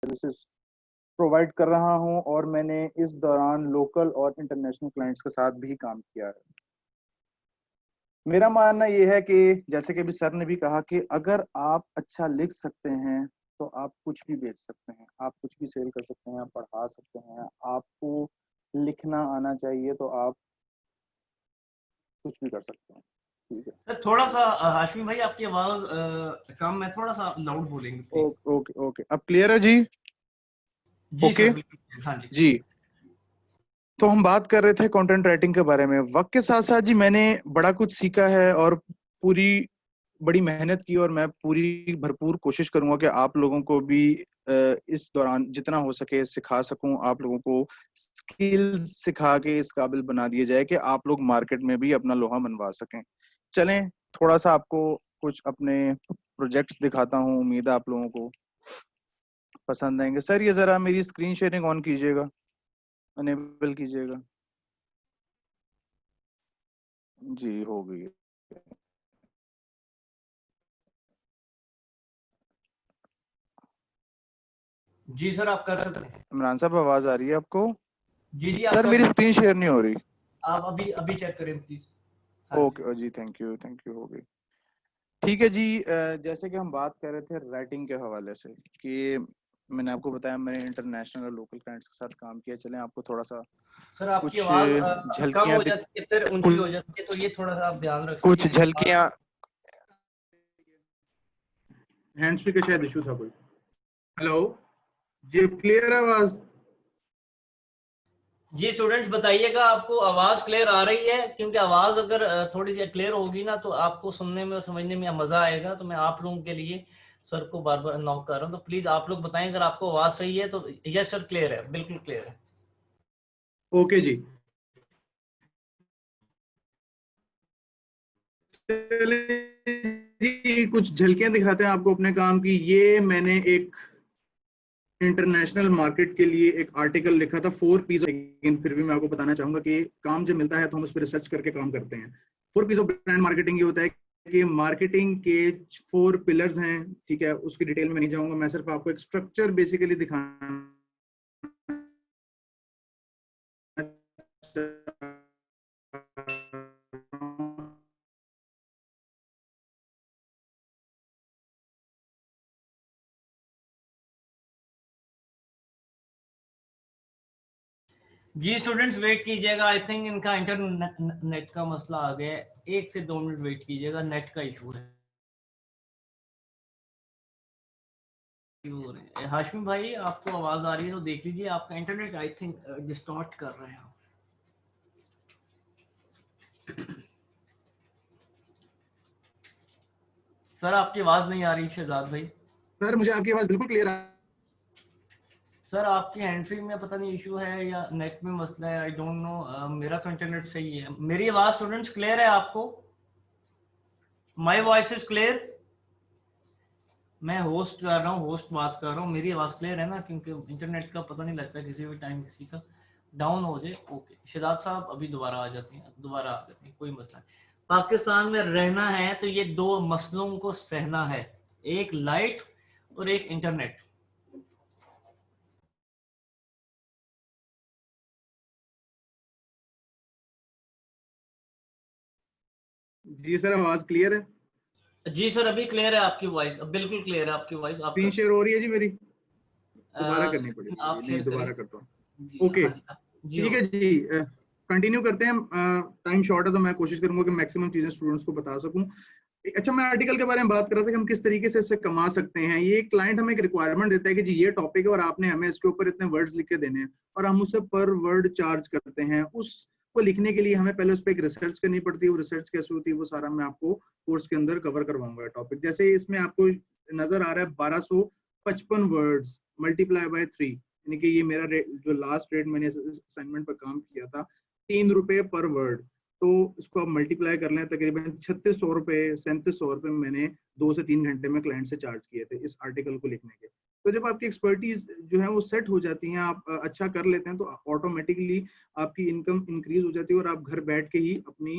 Services provide कर रहा हूं और मैंने इस दौरान लोकल और इंटरनेशनल क्लाइंट्स के साथ भी काम किया है। मेरा मानना यह है कि जैसे कि अभी सर ने भी कहा कि अगर आप अच्छा लिख सकते हैं तो आप कुछ भी बेच सकते हैं, आप कुछ भी सेल कर सकते हैं, आप पढ़ा सकते हैं। आपको लिखना आना चाहिए तो आप कुछ भी कर सकते हैं। ठीक है सर, थोड़ा सा हाशमी भाई आपकी आवाज कम है, थोड़ा सा लाउड बोलेंगे प्लीज। ओके ओके ओके, अब क्लियर है जी? जी ओके सर, बिल्कुल। हाँ जी। जी। तो हम बात कर रहे थे कंटेंट राइटिंग के बारे में। वक्त के साथ साथ जी मैंने बड़ा कुछ सीखा है और पूरी बड़ी मेहनत की, और मैं पूरी भरपूर कोशिश करूंगा कि आप लोगों को भी इस दौरान जितना हो सके सिखा सकूं, आप लोगों को स्किल सिखा के इस काबिल बना दिया जाए कि आप लोग मार्केट में भी अपना लोहा मनवा सकें। चलें, थोड़ा सा आपको कुछ अपने प्रोजेक्ट्स दिखाता हूं, उम्मीद है आप लोगों को पसंद आएंगे। सर ये जरा मेरी स्क्रीन शेयरिंग ऑन कीजिएगा, अनेबल कीजिएगा। जी हो गई है। जी सर, आप कर सकते हैं। इमरान साहब आवाज आ रही है आपको? जी जी, आप सर कर मेरी सकते स्क्रीन शेयर नहीं हो रही। हैं। आप अभी अभी चेक करें प्लीज। हाँ जी। ओके जी, थैंक यू, हो गई। ठीक है जी। जैसे कि हम बात कर रहे थे राइटिंग के हवाले से कि मैंने आपको बताया मैंने इंटरनेशनल और लोकल क्लाइंट्स के साथ काम किया। चलें आपको थोड़ा सा सर, आपकी कुछ आवाज कम झलकियां हो दिख जाती है फिर ऊंची हो जाती है, तो ये थोड़ा सा आप ध्यान रखें कि कुछ आवाज। झलकियां हैंड्स फ्री का शायद इशू था कोई। हेलो जी, क्लियर आवाज? जी स्टूडेंट्स, बताइएगा आपको आवाज क्लियर आ रही है, क्योंकि आवाज अगर थोड़ी सी क्लियर होगी ना तो आपको सुनने में और समझने में मजा आएगा। तो मैं आप लोगों के लिए सर को बार बार नॉक कर रहा हूँ, तो प्लीज आप लोग बताएं अगर आपको आवाज सही है तो। यस सर, क्लियर है, बिल्कुल क्लियर है। ओके जी। जी कुछ झलकियां दिखाते हैं आपको अपने काम की। ये मैंने एक इंटरनेशनल मार्केट के लिए एक आर्टिकल लिखा था 4 पीस, लेकिन फिर भी मैं आपको बताना चाहूंगा कि काम जब मिलता है तो हम उस पर रिसर्च करके काम करते हैं। 4 पीस ऑफ ब्रांड मार्केटिंग ये होता है कि मार्केटिंग के 4 पिलर्स हैं। ठीक है, उसकी डिटेल में नहीं जाऊंगा, मैं सिर्फ आपको एक स्ट्रक्चर बेसिकली दिखाना जी स्टूडेंट्स, वेट कीजिएगा। आई थिंक इनका इंटरनेट का मसला आ गया है। 1 से 2 मिनट वेट कीजिएगा, नेट का इशू है। हाशमी भाई, आपको आवाज आ रही है तो देख लीजिए, आपका इंटरनेट आई थिंक डिस्टॉर्ट कर रहे हैं। सर, आपकी आवाज नहीं आ रही शहजाद भाई। सर मुझे आपकी आवाज बिल्कुल क्लियर आ सर, आपकी हैंड फ्री में पता नहीं इशू है या नेट में मसला है, आई डोंट नो। मेरा तो इंटरनेट सही है। मेरी आवाज स्टूडेंट्स क्लियर है आपको? My voice is clear? मैं होस्ट कर रहा हूँ, होस्ट बात कर रहा हूँ। मेरी आवाज क्लियर है ना? क्योंकि इंटरनेट का पता नहीं लगता, किसी भी टाइम किसी का डाउन हो जाए। ओके शहजाद साहब, अभी दोबारा आ जाते हैं, दोबारा आ जाते हैं, कोई मसला नहीं। पाकिस्तान में रहना है तो ये 2 मसलों को सहना है, एक लाइट और एक इंटरनेट। जी सर, आवाज क्लियर है? जी सर, अभी क्लियर है आपकी वॉइस, अब बिल्कुल क्लियर है आपकी वॉइस। आप स्क्रीन कर शेयर हो रही है जी मेरी? दोबारा सकते करनी स्क्रीन पड़ेगी? आप नहीं, शेयर करें। दोबारा करता हूँ। जी ओके हाँ जी, जी ठीक हो। है जी। कंटिन्यू करते हैं। टाइम शॉर्ट है तो मैं कोशिश करूंगा कि मैक्सिमम चीजें स्टूडेंट्स को बता सकूं। अच्छा, मैं आर्टिकल के बारे में बात कर रहा था कि हम किस तरीके से इससे कमा सकते हैं। ये क्लाइंट हमें एक रिक्वायरमेंट देता है कि जी ये टॉपिक है और आपने हमें इसके ऊपर इतने वर्ड्स लिख के देने हैं, और हम उसे पर वर्ड चार्ज करते हैं। उसको लिखने के लिए हमें पहले उस पर एक रिसर्च करनी पड़ती है। वो रिसर्च कैसे होती है वो सारा मैं आपको कोर्स के अंदर कवर करवाऊंगा टॉपिक। जैसे इसमें आपको नजर आ रहा है 1255 वर्ड्स मल्टीप्लाई बाय 3, यानी कि ये मेरा जो लास्ट रेट मैंने असाइनमेंट पर काम किया था, 3 रुपए पर वर्ड। तो इसको आप मल्टीप्लाई कर लें, तकरीबन 3600 रुपए 3700 रुपए मैंने 2 से 3 घंटे में क्लाइंट से चार्ज किए थे इस आर्टिकल को लिखने के। तो जब आपकी एक्सपर्टीज जो है वो सेट हो जाती है, आप अच्छा कर लेते हैं, तो ऑटोमेटिकली आपकी इनकम इंक्रीज हो जाती है और आप घर बैठ के ही अपनी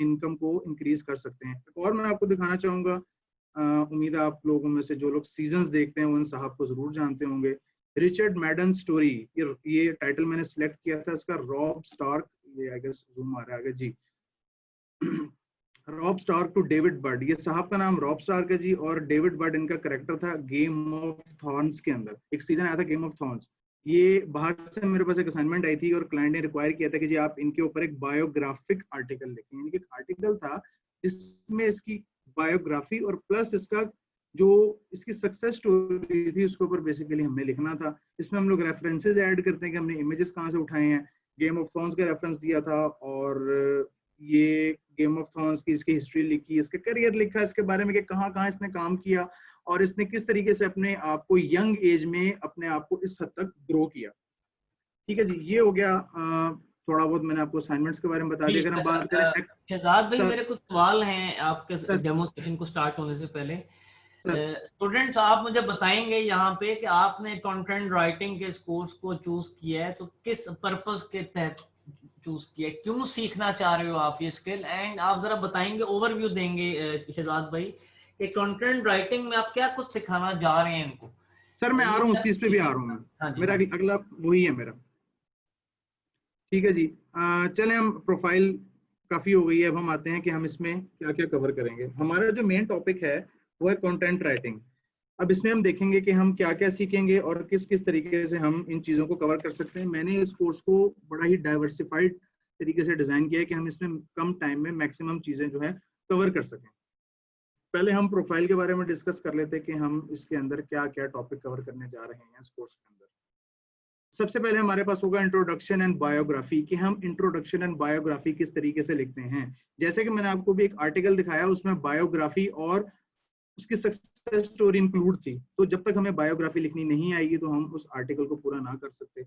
इनकम को इंक्रीज कर सकते हैं। और मैं आपको दिखाना चाहूंगा उम्मीद है आप लोगों में से जो लोग सीजन्स देखते हैं वो इन साहब को जरूर जानते होंगे। रिचर्ड मैडन स्टोरी, ये टाइटल मैंने सिलेक्ट किया था इसका, रॉब स्टार्क, ये आई गेस जूम आ रहा है जी, Rob Stark to David Bird. ये साहब का नाम रॉब स्टार्क है जी, और डेविड बर्ड इनका कैरेक्टर था गेम ऑफ थॉर्न्स के अंदर। एक सीजन आया था गेम ऑफ थॉर्न्स, ये बाहर से मेरे पास एक असाइनमेंट आई थी और क्लाइंट ने रिक्वायर किया था कि जी आप इनके ऊपर एक बायोग्राफिक आर्टिकल लिखें। यानी कि एक आर्टिकल था जिसमें इसकी बायोग्राफी और प्लस इसका जो इसकी सक्सेस स्टोरी थी उसके ऊपर बेसिकली हमें लिखना था। इसमें हम लोग रेफरेंसेज ऐड करते हैं कि हमने इमेजेस कहाँ से उठाए हैं, गेम ऑफ थ्रोन्स का रेफरेंस दिया था, और ये गेम ऑफ थ्रोन्स की इसकी हिस्ट्री लिखी, इसका करियर लिखा, इसके बारे में कि कहाँ कहाँ इसने काम किया और इसने किस तरीके से अपने आप को यंग एज में अपने आप को इस हद तक ग्रो किया। ठीक है जी, ये हो गया थोड़ा बहुत मैंने आपको असाइनमेंट्स के बारे में बता दिया। अगर हम बात करें शहजाद भाई, सर, मेरे कुछ सवाल हैं आपके डेमोस्ट्रेशन को स्टार्ट होने से पहले। स्टूडेंट्स आप मुझे बताएंगे यहाँ पे कि आपने कंटेंट राइटिंग के इस कोर्स को चूज किया है तो किस पर्पस के तहत चूज किया है, क्यों सीखना चाह रहे हो आप ये स्किल, एंड आप जरा बताएंगे, ओवरव्यू देंगे शहजाद भाई कि कंटेंट राइटिंग में आप क्या कुछ सिखाना जा रहे हैं इनको। सर मैं आ रहा हूँ, उस चीज पे भी आ रहा हूँ मैं। हाँ जी, मेरा अगला वही है मेरा। ठीक है जी, चले हम प्रोफाइल काफी हो गई है, अब हम आते हैं कि हम इसमें क्या क्या कवर करेंगे। हमारा जो मेन टॉपिक है वो है कंटेंट राइटिंग। अब इसमें हम देखेंगे कि हम क्या क्या सीखेंगे और किस किस तरीके से हम इन चीज़ों को कवर कर सकते हैं। मैंने इस कोर्स को बड़ा ही डाइवर्सिफाइड तरीके से डिज़ाइन किया है कि हम इसमें कम टाइम में मैक्सिमम चीज़ें जो है कवर कर सकें। पहले हम प्रोफाइल के बारे में डिस्कस कर लेते हैं कि हम इसके अंदर क्या क्या टॉपिक कवर करने जा रहे हैं इस कोर्स के अंदर। सबसे पहले हमारे पास होगा इंट्रोडक्शन एंड बायोग्राफी, कि हम इंट्रोडक्शन एंड बायोग्राफी किस तरीके से लिखते हैं। जैसे कि मैंने आपको भी एक आर्टिकल दिखाया, उसमें बायोग्राफी और उसकी सक्सेस स्टोरी इंक्लूड थी, तो जब तक हमें बायोग्राफी लिखनी नहीं आएगी तो हम उस आर्टिकल को पूरा ना कर सकते।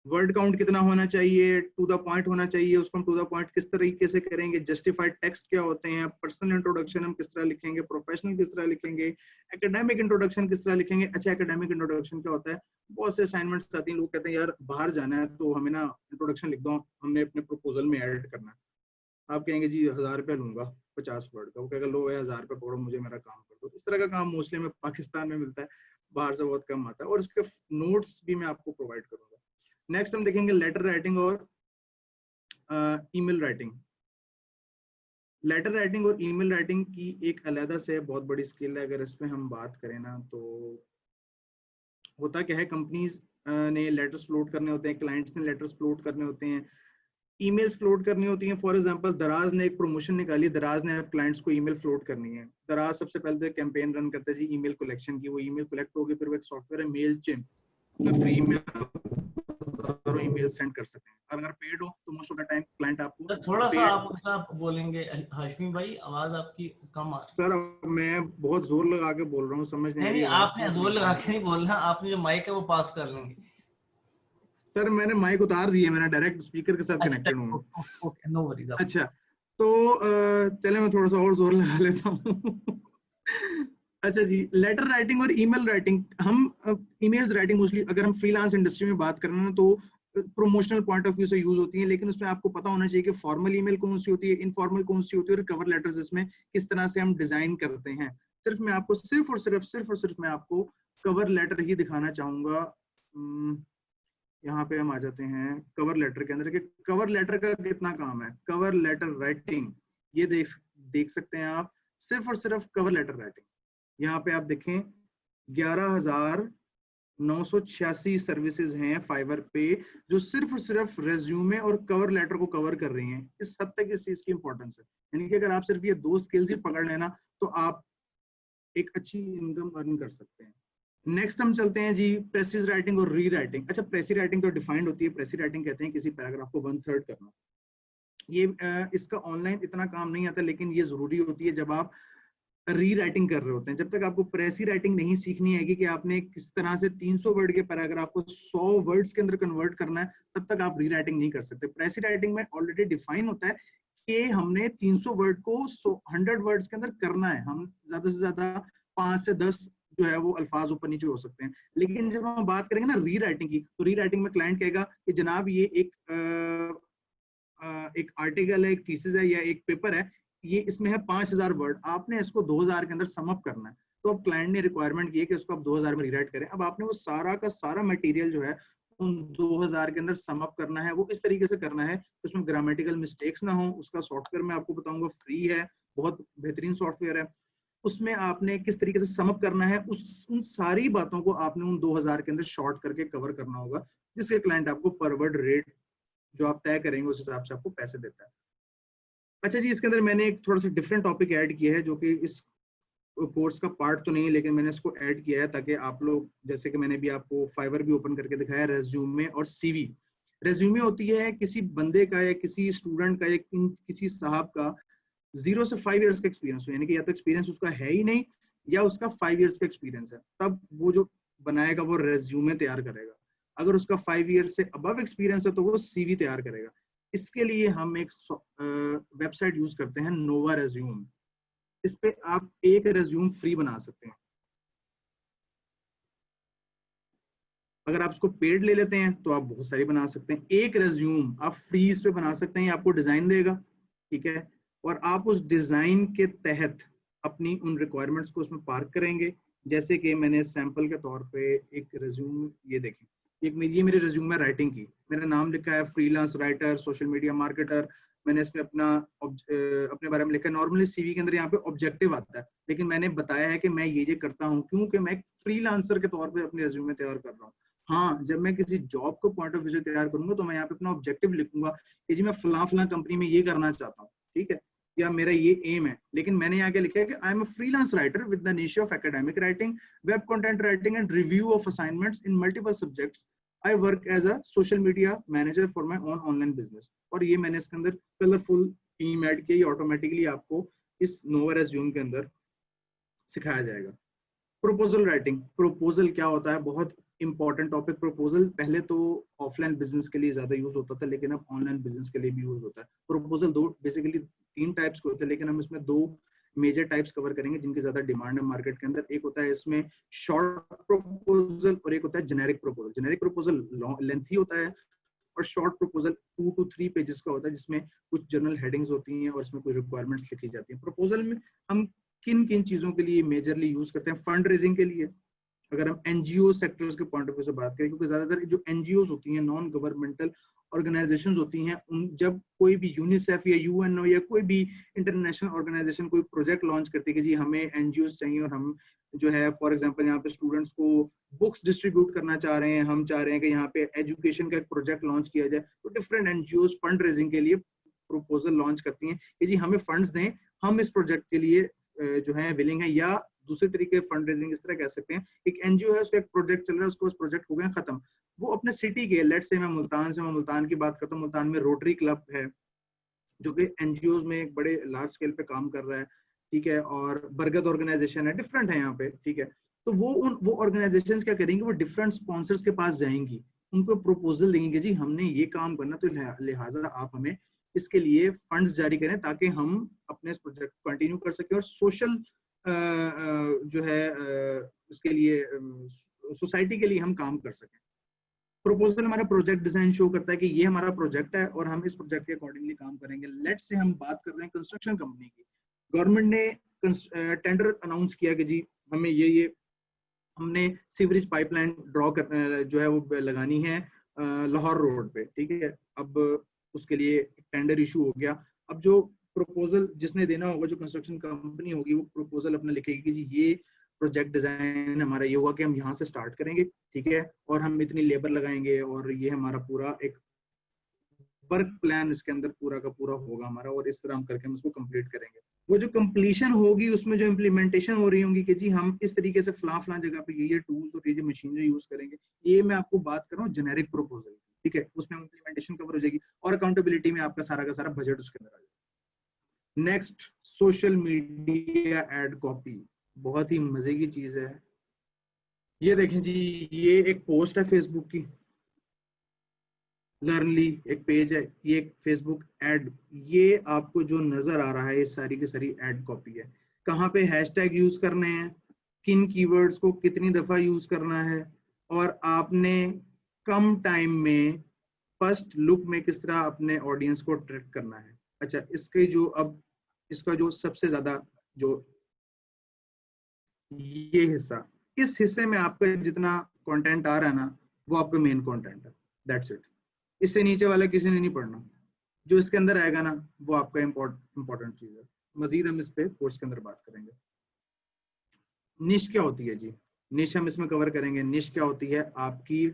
वर्ड काउंट कितना होना चाहिए, टू द पॉइंट होना चाहिए, उसको हम टू द पॉइंट किस तरीके से करेंगे, जस्टिफाइड टेक्स्ट क्या होते हैं, पर्सनल इंट्रोडक्शन हम किस तरह लिखेंगे, प्रोफेशनल किस तरह लिखेंगे, एकेडमिक इंट्रोडक्शन किस तरह लिखेंगे। अच्छा, एकेडमिक इंट्रोडक्शन क्या होता है, बहुत से असाइनमेंट्स आती हैं, लोग कहते हैं यार बाहर जाना है तो हमें ना इंट्रोडक्शन लिख दो, हमने अपने प्रपोजल में ऐड करना है। आप कहेंगे जी 1000 रुपया लूंगा 50 वर्ड का, वो कहेगा लो 1000 रुपया पकड़ो, मुझे मेरा काम कर दो। इस तरह का काम मोस्टली में पाकिस्तान में मिलता है, बाहर से बहुत कम आता है, और इसके नोट्स भी मैं आपको प्रोवाइड करूंगा। नेक्स्ट हम देखेंगे लेटर राइटिंग और ईमेल राइटिंग। लेटर राइटिंग और ईमेल राइटिंग की एक अलग से बहुत बड़ी स्किल है। अगर इसमें हम बात करें ना, तो होता क्या है, कंपनीज ने लेटर्स फ्लोट करने होते हैं, क्लाइंट्स ने लेटर्स फ्लोट करने होते हैं, ईमेल्स फ्लोट करनी होती हैं। फॉर एग्जांपल दराज ने एक प्रमोशन निकाली, दराज ने क्लाइंट्स को ईमेल फ्लोट करनी है। दराज सबसे पहले तो कैंपेन रन करता है जी ईमेल कलेक्शन की, वो ईमेल कलेक्ट होगी, फिर वो एक सॉफ्टवेयर है मेलचिम्प, उसमें फ्री में ईमेल सेंड कर सकते हैं। अगर पेड हो तो most of the time client आपको तो थोड़ा सा आप उसका बोलेंगे हाशमी भाई, आवाज आपकी कम आ रही है। सर मैं बहुत जोर लगा के बोल रहा हूँ, समझ नहीं आ रही। आपने जोर लगा के नहीं बोलना, आपने जो माइक है वो पास कर लेंगे। सर मैंने माइक उतार दिया, मैंने डायरेक्ट स्पीकर के साथ कनेक्टेड हूँ। Okay, no worries. अच्छा, तो चले मैं थोड़ा सा और जोर लगा लेता हूँ। अच्छा जी, लेटर राइटिंग और ईमेल राइटिंग, हम ईमेल्स राइटिंग मोस्टली अगर हम फ्रीलांस इंडस्ट्री में बात करें ना तो प्रोमोशनल पॉइंट ऑफ व्यू से यूज होती है, लेकिन उसमें आपको पता होना चाहिए कि फॉर्मल ईमेल कौन सी होती है, इनफॉर्मल कौन सी होती है, और कवर लेटर्स इसमें किस तरह से हम डिजाइन करते हैं। सिर्फ मैं आपको सिर्फ मैं आपको कवर लेटर ही दिखाना चाहूंगा। यहाँ पे हम आ जाते हैं कवर लेटर के अंदर कि कवर लेटर का कितना काम है। कवर लेटर राइटिंग, ये देख सकते हैं आप, सिर्फ और सिर्फ कवर लेटर राइटिंग। यहाँ पे आप देखें 11,986 सर्विसेज हैं फाइवर पे जो सिर्फ और सिर्फ रेज्यूमे और कवर लेटर को कवर कर रही हैं। इस हद तक इस चीज की इंपॉर्टेंस है, यानी कि अगर आप सिर्फ ये दो स्किल्स ही पकड़ लेना तो आप एक अच्छी इनकम अर्न कर सकते हैं। नेक्स्ट हम चलते हैं जी प्रेसिज राइटिंग और री राइटिंग। अच्छा, प्रेसी राइटिंग तो डिफाइंड होती है, प्रेसी राइटिंग कहते हैं किसी पैराग्राफ को 1/3 करना। ये इसका ऑनलाइन इतना काम नहीं आता, लेकिन ये जरूरी होती है जब आप री राइटिंग कर रहे होते हैं। जब तक आपको प्रेसी राइटिंग नहीं सीखनी आएगी कि आपने किस तरह से 300 वर्ड के पैराग्राफ को 100 वर्ड्स के अंदर कन्वर्ट करना है, तब तक आप री राइटिंग नहीं कर सकते। प्रेसी राइटिंग में ऑलरेडी डिफाइन होता है कि हमने 300 वर्ड को 100 वर्ड्स के अंदर करना है। हम ज्यादा से ज्यादा 5 से 10 जो है वो अल्फाज ऊपर नीचे हो सकते हैं। लेकिन जब हम बात करेंगे ना री राइटिंग की, तो री राइटिंग में क्लाइंट कहेगा कि जनाब ये एक आर्टिकल है, एक थीसिस है या एक पेपर है, ये इसमें है 5000 वर्ड, आपने इसको 2000 के अंदर समअप करना है। तो अब क्लाइंट ने रिक्वायरमेंट की है कि इसको आप 2000 में रीराइट करें। अब आपने वो सारा का सारा मटेरियल जो है उन 2000 के अंदर समअप करना है। वो इस तरीके से करना है कि उसमें ग्रामेटिकल मिस्टेक्स ना हो। उसका सॉफ्टवेयर मैं आपको बताऊंगा, फ्री है, बहुत बेहतरीन सॉफ्टवेयर है। उसमें आपने किस तरीके से समअप करना है, उन सारी बातों को आपने उन 2000 के अंदर शॉर्ट करके कवर करना होगा, जिसके क्लाइंट आपको पर वर्ड रेट जो आप तय करेंगे उस हिसाब से आपको पैसे देता है। अच्छा जी, इसके अंदर मैंने एक थोड़ा सा डिफरेंट टॉपिक ऐड किया है जो कि इस कोर्स का पार्ट तो नहीं है, लेकिन मैंने इसको ऐड किया है ताकि आप लोग, जैसे कि मैंने भी आपको फाइवर भी ओपन करके दिखाया, रेज्यूमे और सीवी। रेज्यूमे होती है किसी बंदे का या किसी स्टूडेंट का या किसी साहब का 0 से 5 इयर्स का एक्सपीरियंस हो, यानी कि या तो एक्सपीरियंस उसका है ही नहीं या उसका 5 इयर्स का एक्सपीरियंस है, तब वो जो बनाएगा वो रेज्यूमे तैयार करेगा। अगर उसका 5 ईयर से अबव एक्सपीरियंस है तो वो सीवी तैयार करेगा। इसके लिए हम एक वेबसाइट यूज करते हैं, नोवा रेज्यूम। इस पे आप एक रेज्यूम फ्री बना सकते हैं। अगर आप उसको पेड ले लेते हैं तो आप बहुत सारी बना सकते हैं। एक रेज्यूम आप फ्री इस पे बना सकते हैं, आपको डिजाइन देगा, ठीक है, और आप उस डिजाइन के तहत अपनी उन रिक्वायरमेंट्स को उसमें पार्क करेंगे। जैसे कि मैंने सैंपल के तौर पे एक रेज्यूम, ये देखें, ये मेरे रेज्यूम में राइटिंग की, मेरा नाम लिखा है freelance writer, social media marketer. मैंने इसमें अपने बारे में लिखा है। नॉर्मली सीवी के अंदर यहाँ पे ऑब्जेक्टिव आता है, लेकिन मैंने बताया है कि मैं ये करता हूँ क्योंकि मैं एक फ्रीलांसर के तौर पे अपने रेज्यूमे तैयार कर रहा हूँ। हाँ, जब मैं किसी जॉब को पॉइंट ऑफ व्यू से तैयार करूंगा तो मैं यहाँ पे अपना ऑब्जेक्टिव लिखूंगा कि जी मैं फला कंपनी में ये करना चाहता हूँ, ठीक है, या मेरा ये एम है। लेकिन मैंने यहाँ क्या लिखा है कि I am a freelance writer with the niche of academic writing, web content writing and review of assignments in multiple subjects. I work as a social media manager for my own online business. और ये मैंने इसके अंदर colourful theme add किया, automatically आपको इस नोवा resume के अंदर सिखाया जाएगा। प्रपोजल राइटिंग, प्रपोजल क्या होता है, बहुत इंपॉर्टेंट टॉपिक। प्रपोजल पहले तो ऑफलाइन बिजनेस के लिए ज्यादा यूज होता था, लेकिन अब ऑनलाइन बिजनेस के लिए भी यूज होता है। प्रपोजल दो बेसिकली 3 टाइप्स के होते हैं, लेकिन हम इसमें 2 मेजर टाइप्स कवर करेंगे जिनकी ज्यादा डिमांड है मार्केट के अंदर। एक होता है इसमें शॉर्ट प्रपोजल और एक होता है generic proposal. Generic proposal lengthy होता है और शॉर्ट प्रपोजल 2 to 3 पेजेस का होता है, जिसमें कुछ जनरल हेडिंग्स होती हैं और इसमें कुछ रिक्वायरमेंट्स लिखी जाती हैं। प्रपोजल में हम किन किन चीजों के लिए मेजरली यूज करते हैं? फंड रेजिंग के लिए, अगर हम एनजीओ सेक्टर्स के पॉइंट ऑफ व्यू से बात करें, क्योंकि ज्यादातर जो एनजीओ होती हैं, नॉन गवर्नमेंटल ऑर्गेनाइजेशंस होती हैं, उन जब कोई भी यूनिसेफ या यूएनओ या कोई भी इंटरनेशनल ऑर्गेनाइजेशन कोई प्रोजेक्ट लॉन्च करती है कि जी हमें एनजीओ चाहिए और हम जो है फॉर एग्जांपल यहाँ पे स्टूडेंट्स को बुक्स डिस्ट्रीब्यूट करना चाह रहे हैं, हम चाह रहे हैं कि यहाँ पे एजुकेशन का एक प्रोजेक्ट लॉन्च किया जाए, तो डिफरेंट एनजीओ फंड रेजिंग के लिए प्रपोजल लॉन्च करती हैं कि जी हमें फंड्स दें, हम इस प्रोजेक्ट के लिए जो है विलिंग है। या दूसरे तरीके फंड रेजिंग इस तरह कह सकते हैं, एक एनजीओ है, उसका एक प्रोजेक्ट चल रहा है, उसको प्रोजेक्ट हो गया खत्म, वो अपने सिटी के, लेट्स से मैं मुल्तान की बात करता हूँ, मुल्तान में रोटरी क्लब है जो कि एनजीओ में एक बड़े लार्ज स्केल पे काम कर रहा है, ठीक है, और बरगद ऑर्गेनाइजेशन है, डिफरेंट है यहाँ पे, ठीक है। तो वो ऑर्गेनाइजेशंस क्या करेंगे, वो डिफरेंट स्पॉन्सर्स के पास जाएंगी, उनको प्रपोजल देंगे जी हमने ये काम करना, तो लिहाजा आप हमें इसके लिए फंड्स जारी करें ताकि हम अपने इस प्रोजेक्ट को कंटिन्यू कर सकें और सोशल जो है इसके लिए सोसाइटी के लिए हम काम कर सकें। प्रपोजल हमारा प्रोजेक्ट डिजाइन शो करता है कि ये हमारा प्रोजेक्ट है और हम इस प्रोजेक्ट के अकॉर्डिंगली काम करेंगे। लेट से हम बात कर रहे हैं कंस्ट्रक्शन कंपनी की, गवर्नमेंट ने टेंडर अनाउंस किया कि जी हमें ये हमने सीवरेज पाइपलाइन ड्रॉ कर जो है वो लगानी है लाहौर रोड पे, ठीक है। अब उसके लिए टेंडर इशू हो गया। अब जो प्रपोजल जिसने देना होगा, जो कंस्ट्रक्शन कंपनी होगी, वो प्रपोजल अपना लिखेगी कि जी ये प्रोजेक्ट डिजाइन हमारा ये होगा कि हम यहाँ से स्टार्ट करेंगे, ठीक है, और हम इतनी लेबर लगाएंगे और ये हमारा पूरा एक वर्क प्लान इसके अंदर पूरा का पूरा होगा हमारा, और इस तरह हम करके हम उसको कंप्लीट करेंगे। वो जो कंप्लीशन होगी उसमें जो इम्प्लीमेंटेशन हो रही होंगी कि जी हम इस तरीके से फला जगह पे ये टूल्स और ये मशीनरी यूज करेंगे, ये मैं आपको बात कर रहा हूँ जेनेरिक प्रपोजल, ठीक है। उसमें इम्प्लीमेंटेशन कवर हो जाएगी और अकाउंटेबिलिटी में आपका सारा का सारा बजट उसके अंदर आ जाएगा। Next, social media ad copy, बहुत ही मजे की चीज है। ये देखें जी, ये एक पोस्ट है फेसबुक की, लर्नली एक पेज है, ये एक फेसबुक एड, ये आपको जो नजर आ रहा है ये सारी की सारी एड कॉपी है। कहाँ पे हैशटैग यूज करने हैं, किन कीवर्ड्स को कितनी दफा यूज करना है, और आपने कम टाइम में फर्स्ट लुक में किस तरह अपने ऑडियंस को अट्रैक्ट करना है। अच्छा, इसके जो अब इसका जो सबसे ज्यादा जो ये हिस्सा, इस हिस्से में आपका जितना कंटेंट आ रहा है ना, वो आपका मेन कंटेंट है, दैट्स इट। इससे नीचे वाला किसी ने नहीं पढ़ना, जो इसके अंदर आएगा ना वो आपका इंपॉर्टेंट चीज है। मजीद हम इस पे कोर्स के अंदर बात करेंगे। निश क्या होती है जी, निश हम इसमें कवर करेंगे। निश क्या होती है, आपकी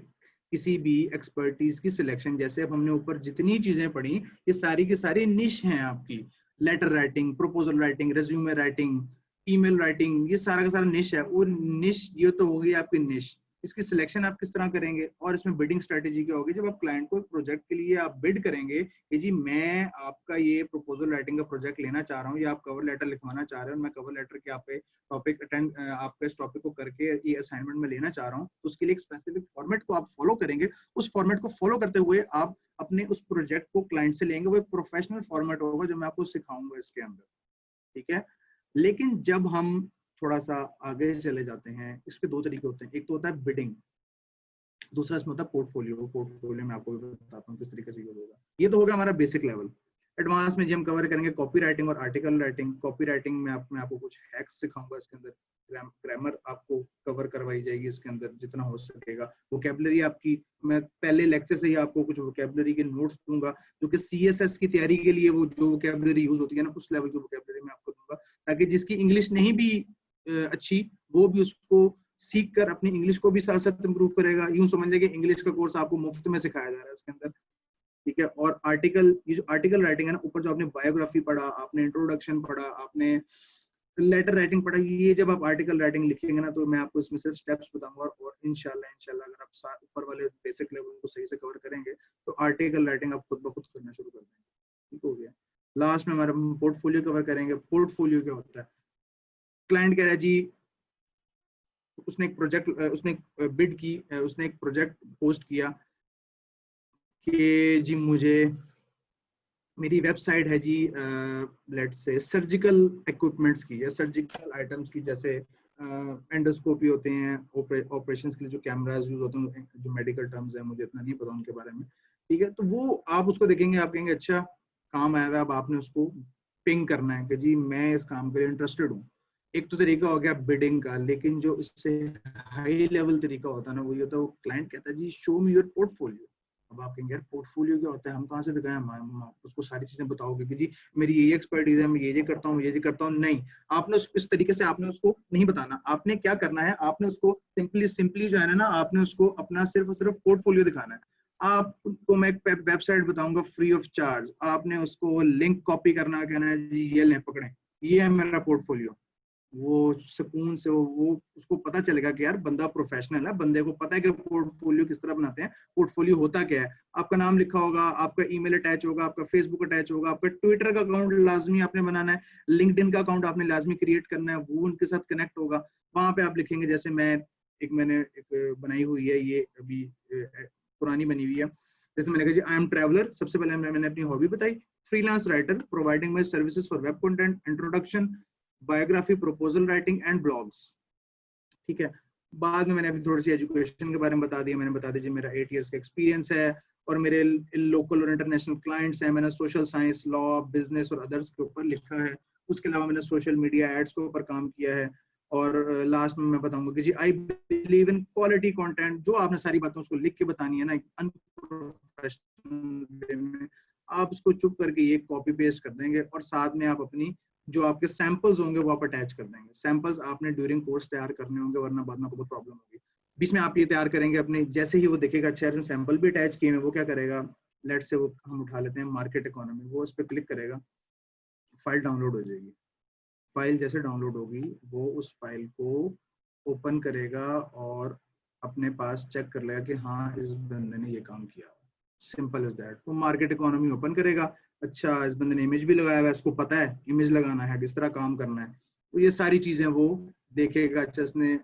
किसी भी एक्सपर्टीज की सिलेक्शन। जैसे अब हमने ऊपर जितनी चीजें पढ़ी, ये सारी की सारी निश हैं आपकी। Letter writing, proposal writing, resume writing, email writing, ये सारा का सारा निश है। और निश ये तो होगी आपकी निश। इसकी सिलेक्शन आप किस तरह करेंगे, और इसमें बिडिंग स्ट्रेटेजी क्या होगी। जब आप क्लाइंट को एक प्रोजेक्ट के लिए आप बिड करेंगे कि जी मैं आपका ये प्रपोजल राइटिंग का प्रोजेक्ट लेना चाह रहा हूँ, या आप कवर लेटर लिखवाना चाह रहे हो, मैं कवर लेटर के आप पे टॉपिक अटेंड, आपके इस टॉपिक को करके ये असाइनमेंट में लेना चाह रहा हूँ, तो उसके लिए एक स्पेसिफिक फॉर्मेट को आप फॉलो करेंगे। उस फॉर्मेट को फॉलो करते हुए आप अपने उस प्रोजेक्ट को क्लाइंट से लेंगे। वो एक प्रोफेशनल फॉर्मेट होगा जो मैं आपको सिखाऊंगा इसके अंदर, ठीक है। लेकिन जब हम थोड़ा सा आगे चले जाते हैं, इस पे दो तरीके होते हैं। एक तो होता है बिडिंग, दूसरा इसमें होता है पोर्टफोलियो। पोर्टफोलियो में आपको बताता हूँ किस तरीके से यूज होगा। ये तो होगा हमारा बेसिक लेवल। एडवांस में जी हम कवर करेंगे कॉपी राइटिंग और आर्टिकल राइटिंग। कॉपी राइटिंग में मैं आपको कुछ हैक्स सिखाऊंगा इसके अंदर। ग्रामर आपको कवर करवाई जाएगी इसके अंदर जितना हो सकेगा। वोकेबलरी आपकी, मैं पहले लेक्चर से ही आपको कुछ वोकेबलरी के नोट्स दूंगा, जो कि CSS की तैयारी के लिए वो जो वोकेबलरी यूज होती है ना, उस लेवल की वोकेबलरी मैं आपको दूंगा, ताकि जिसकी इंग्लिश नहीं भी अच्छी, वो भी उसको सीख कर अपनी इंग्लिश को भी साथ साथ इंप्रूव करेगा। यूं समझ लेंगे इंग्लिश का कोर्स आपको मुफ्त में सिखाया जा रहा है इसके अंदर, ठीक है। और आर्टिकल, ये जो आर्टिकल राइटिंग है ना, ऊपर जो आपने बायोग्राफी पढ़ा, आपने इंट्रोडक्शन पढ़ा, आपने लेटर राइटिंग पढ़ा, ये जब आप आर्टिकल राइटिंग लिखेंगे ना, तो मैं आपको इसमें सिर्फ स्टेप्स बताऊंगा। और इंशाल्लाह अगर आप ऊपर वाले बेसिक लेवल को सही से कवर करेंगे, तो आर्टिकल राइटिंग आप खुद ब खुद करना शुरू कर देंगे, ठीक हो गया। लास्ट में हमारा पोर्टफोलियो कवर करेंगे। पोर्टफोलियो क्या होता है, क्लाइंट कह रहा है जी, उसने एक प्रोजेक्ट, उसने बिड की, उसने एक प्रोजेक्ट पोस्ट किया कि जी मुझे, मेरी वेबसाइट है जी लेट से सर्जिकल इक्विपमेंट्स की या सर्जिकल आइटम्स की, जैसे एंडोस्कोपी होते हैं, ऑपरेशंस के लिए जो कैमरास यूज होते हैं, जो मेडिकल टर्म्स है मुझे इतना नहीं पता उनके बारे में, ठीक है। तो वो आप उसको देखेंगे, आप कहेंगे अच्छा काम आया था, अब आपने उसको पिंग करना है कि जी मैं इस काम के लिए इंटरेस्टेड हूँ। एक तो तरीका हो गया बिडिंग का, लेकिन जो इससे हाई लेवल तरीका होता है ना, वो ये होता है, वो क्लाइंट कहता है जी शो मी योर पोर्टफोलियो। अब आप कहेंगे यार पोर्टफोलियो क्या होता है, हम कहाँ से दिखाएं, हम उसको सारी चीजें बताओगे कि जी मेरी ये एक्सपर्टीज है, मैं ये करता हूँ, ये करता हूँ। नहीं, आपने इस तरीके से आपने उसको नहीं बताना। आपने क्या करना है, आपने उसको सिंपली जो है ना, आपने उसको अपना सिर्फ और सिर्फ पोर्टफोलियो दिखाना है। आपको मैं एक वेबसाइट बताऊंगा फ्री ऑफ चार्ज, आपने उसको लिंक कॉपी करना, कहना है जी ये ले पकड़े, ये है मेरा पोर्टफोलियो। वो सुकून से वो उसको पता चलेगा कि यार बंदा प्रोफेशनल है, बंदे को पता है कि पोर्टफोलियो किस तरह बनाते हैं, पोर्टफोलियो होता क्या है। आपका नाम लिखा होगा, आपका ईमेल अटैच होगा, आपका फेसबुक अटैच होगा, आपका ट्विटर का अकाउंट लाजमी आपने बनाना है, लिंक्डइन का अकाउंट आपने लाजमी क्रिएट करना है, वो उनके साथ कनेक्ट होगा। वहां पे आप लिखेंगे, जैसे मैंने एक बनाई हुई है, ये अभी पुरानी बनी हुई है। जैसे मैंने कहा जी आई एम ट्रैवलर, सबसे पहले मैंने अपनी हॉबी बताई, freelance writer providing my services for web content, introduction, biography, proposal writing and blogs, ठीक है। बाद में मैंने अभी थोड़ी सी एजुकेशन के बारे में बता दिया, मैंने बता दिया जी मेरा 8 इयर्स का एक्सपीरियंस है, और मेरे लोकल और इंटरनेशनल क्लाइंट्स हैं। मैंने सोशल साइंस, लॉ, बिजनेस और अदर्स के ऊपर लिखा है। उसके अलावा मैंने सोशल मीडिया एड्स के ऊपर काम किया है। और लास्ट में मैं बताऊंगा कि जी I believe in quality content. जो आपने सारी बातें उसको लिख के बतानी है ना, अनप्रोफेशनल वे में, आप उसको चुप करके ये कॉपी पेस्ट कर देंगे, और साथ में आप अपनी जो आपके सैंपल्स होंगे वो आप अटैच कर देंगे। सैंपल्स आपने ड्यूरिंग कोर्स तैयार करने होंगे, वरना बाद में आपको बहुत प्रॉब्लम होगी। बीच में आप ये तैयार करेंगे अपने, जैसे ही वो देखेगा अच्छा यार सैंपल भी अटैच किए हैं, वो क्या करेगा, लेट से वो हम उठा लेते हैं मार्केट इकोनॉमी, वो उस पर क्लिक करेगा, फाइल डाउनलोड हो जाएगी। फाइल जैसे डाउनलोड होगी, वो उस फाइल को ओपन करेगा और अपने पास चेक कर लेगा कि हाँ इस बंदे ने ये काम किया। Simple is that. वो मार्केट इकोनॉमी ओपन करेगा, अच्छा इस बंदे ने इमेज भी लगाया हुआ है, इसको पता है इमेज लगाना है, किस तरह काम करना है, तो ये सारी चीजें वो देखेगा। अच्छा इसने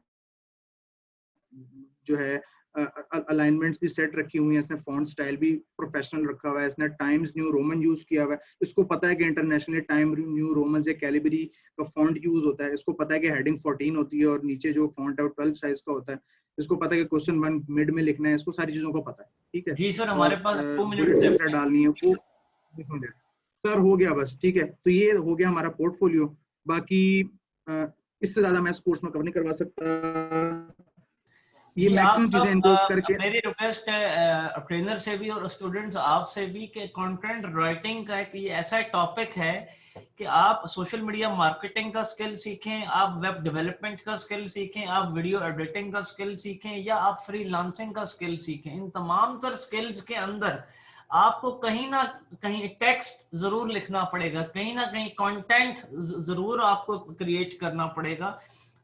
जो है अलाइनमेंट्स भी सेट रखी हुई है, इसने फॉन्ट स्टाइल भी प्रोफेशनल रखा हुआ है, इसने टाइम्स न्यू रोमन यूज किया हुआ है, इसको पता है कि इंटरनेशनली टाइम न्यू रोमन से कैलिबरी का फॉन्ट यूज होता है, इसको पता है कि हेडिंग 14 होती है और नीचे जो फॉन्ट है वो 12 साइज का होता है, इसको पता है कि क्वेश्चन 1 मिड में लिखना है, इसको सारी चीजों को पता है, ठीक है। जी सर, हमारे और पास 2 मिनट बुलेट्स किस तरह लेफ्ट है। डालनी है वो समझे। सर हो गया बस, ठीक है, तो ये हो गया हमारा पोर्टफोलियो। बाकी इससे ज्यादा मैं इस कोर्स में कवर नहीं करवा सकता, ये जी आप मैक्सिमम चीजें इनको सब करके। मेरी रिक्वेस्ट है ट्रेनर से भी और स्टूडेंट्स आपसे भी कि कंटेंट राइटिंग का एक ये ऐसा टॉपिक है कि आप सोशल मीडिया मार्केटिंग का स्किल सीखें, आप वेब डेवलपमेंट का स्किल सीखें, आप वीडियो एडिटिंग का स्किल सीखें, या आप फ्रीलांसिंग का स्किल सीखें, इन तमाम तर स्किल्स के अंदर आपको कहीं ना कहीं टेक्स्ट जरूर लिखना पड़ेगा, कहीं ना कहीं कंटेंट जरूर आपको क्रिएट करना पड़ेगा,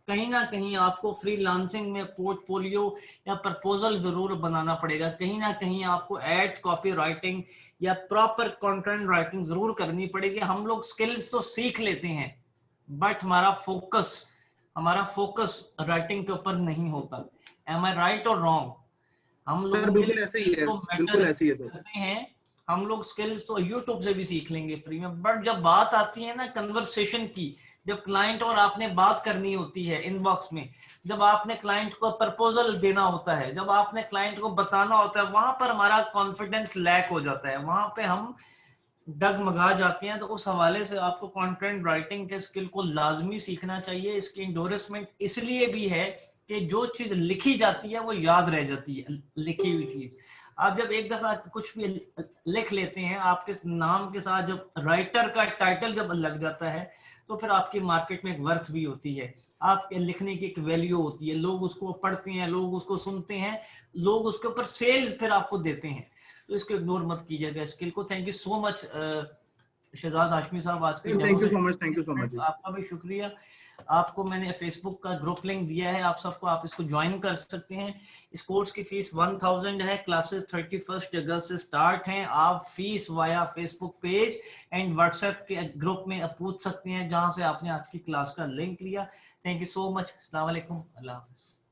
कहीं ना कहीं आपको फ्रीलांसिंग में पोर्टफोलियो या प्रपोजल जरूर बनाना पड़ेगा, कहीं ना कहीं आपको एड कॉपी राइटिंग या प्रॉपर कंटेंट राइटिंग जरूर करनी पड़ेगी। हम लोग स्किल्स तो सीख लेते हैं बट हमारा फोकस राइटिंग के ऊपर नहीं होता। एम आई राइट और रॉन्ग? हम सर लोगों के बिल्कुल लिए ऐसे ही स्किल्स है, तो बिल्कुल मैटर ऐसे ही है सर। करते हैं। हम लोग स्किल्स तो यूट्यूब से भी सीख लेंगे फ्री में, बट जब बात आती है ना कन्वर्सेशन की, जब क्लाइंट और आपने बात करनी होती है इनबॉक्स में, जब आपने क्लाइंट को प्रपोजल देना होता है, जब आपने क्लाइंट को बताना होता है, वहां पर हमारा कॉन्फिडेंस लैक हो जाता है, वहां पे हम डगमगा जाते हैं। तो उस हवाले से आपको कंटेंट राइटिंग के स्किल को लाजमी सीखना चाहिए। इसकी इंडोर्समेंट इसलिए भी है कि जो चीज लिखी जाती है वो याद रह जाती है, लिखी हुई चीज। आप जब एक दफा कुछ भी लिख लेते हैं, आपके नाम के साथ जब राइटर का टाइटल जब लग जाता है, तो फिर आपकी मार्केट में एक वर्थ भी होती है, आपके लिखने की एक वैल्यू होती है, लोग उसको पढ़ते हैं, लोग उसको सुनते हैं, लोग उसके ऊपर सेल्स फिर आपको देते हैं। तो इसको इग्नोर मत कीजिएगा स्किल को। Thank you so much Shahzad Hashmi साहब, आज की thank you so demonstration much, thank के यू सो लिए मच। आपका भी शुक्रिया। आपको मैंने फेसबुक का ग्रुप लिंक दिया है, आप सबको, आप इसको ज्वाइन कर सकते हैं। इस कोर्स की फीस 1000 है, क्लासेस 31 अगस्त से स्टार्ट हैं। आप fees via Facebook page and WhatsApp के ग्रुप में पूछ सकते हैं, जहां से आपने आज की क्लास का लिंक लिया। Thank you so much. अस्सलाम वालेकुम, अल्लाह हाफिज।